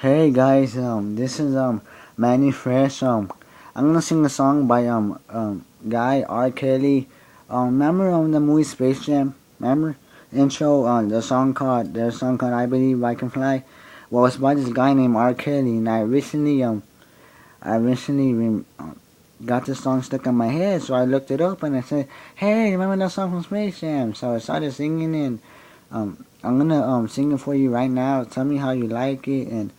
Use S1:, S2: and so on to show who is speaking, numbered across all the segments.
S1: Hey guys, this is Manny Fresh. I'm gonna sing a song by guy R. Kelly. Remember the movie Space Jam? Remember intro? The song called I Believe I Can Fly. Well, it's by this guy named R. Kelly, and I recently got this song stuck in my head, so I looked it up and I said, "Hey, remember that song from Space Jam?" So I started singing it. I'm gonna sing it for you right now. Tell me how you like it, and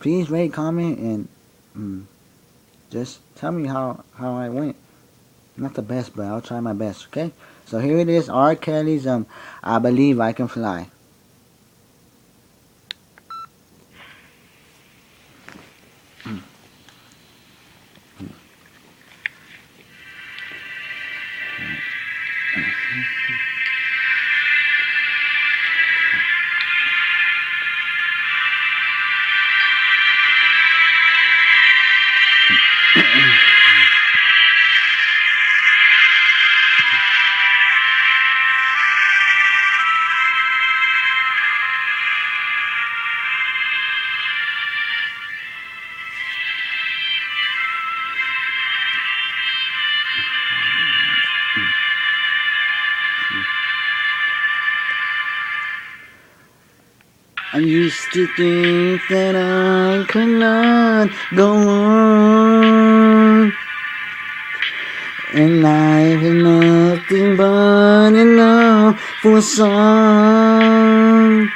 S1: please rate, comment, and um, just tell me how I went. Not the best, but I'll try my best. Okay. So here it is. R. Kelly's I Believe I Can Fly. I used to think that I could not go on, and life is nothing but an awful song.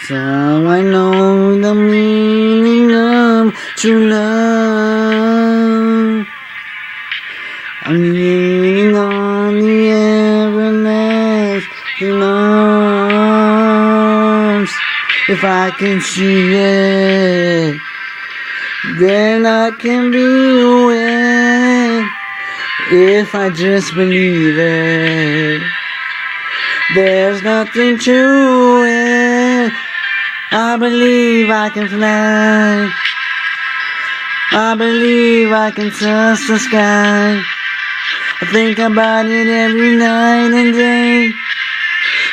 S1: So I know the meaning of true love. I'm leaning on the everlasting arms. If I can see it, then I can be aware. If I just believe it, there's nothing to it. I believe I can fly. I believe I can touch the sky. I think about it every night and day.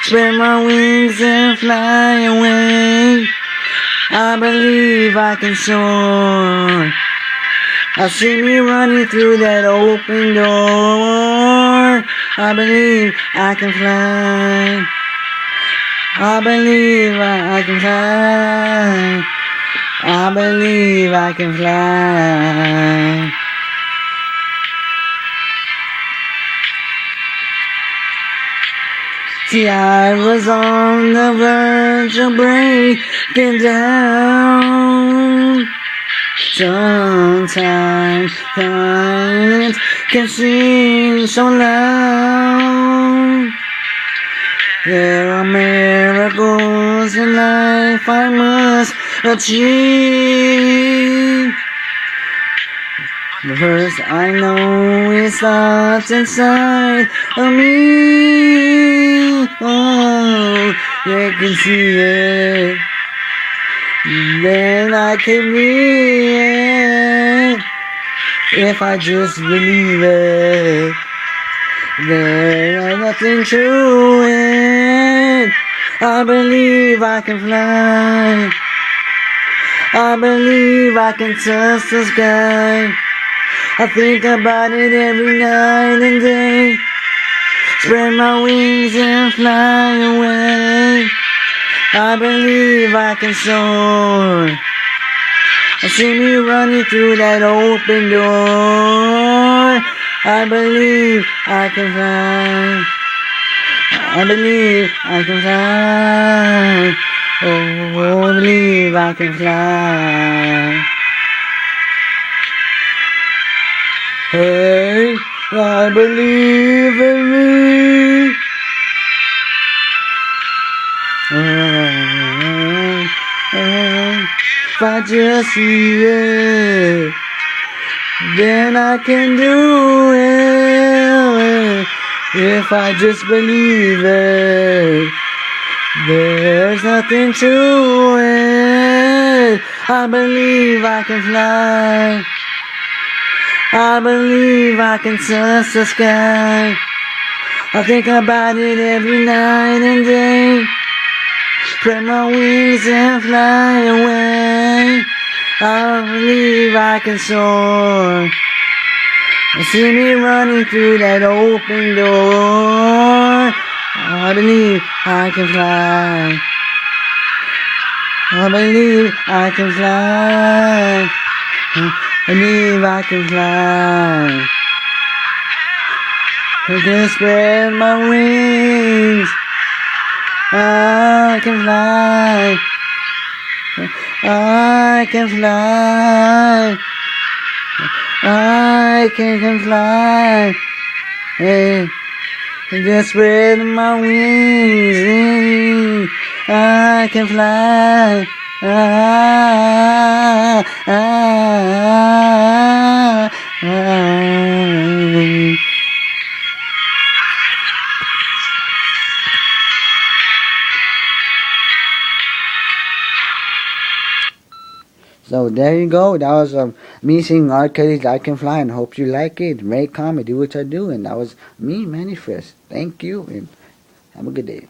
S1: Spread my wings and fly away. I believe I can soar. I see me running through that open door. I believe I can fly. I believe I can fly. I believe I can fly. See, I was on the verge of breaking down. Sometimes silence can seem so loud. There are miracles in life I must achieve. The first I know is thoughts inside of me. Oh, they can see it. Then I can be it. If I just believe it, there's nothing to it. I believe I can fly. I believe I can touch the sky. I think about it every night and day. Spread my wings and fly away. I believe I can soar. I see me running through that open door. I believe I can fly. I believe I can fly. Oh, I believe I can fly. Hey, I believe in me. If I just see it, then I can do it. If I just believe it, there's nothing to it. I believe I can fly. I believe I can touch the sky. I think about it every night and day. Spread my wings and fly away. I believe I can soar. See me running through that open door. I believe I can fly. I believe I can fly. I believe I can fly. I can spread my wings. I can fly. I can fly. I can fly. Hey, just spread my wings. I can fly. So there you go. That was me singing R. Kelly's I Can Fly, and hope you like it. Rate, comment, do what I do. And that was me, Manny Fresh. Thank you, and have a good day.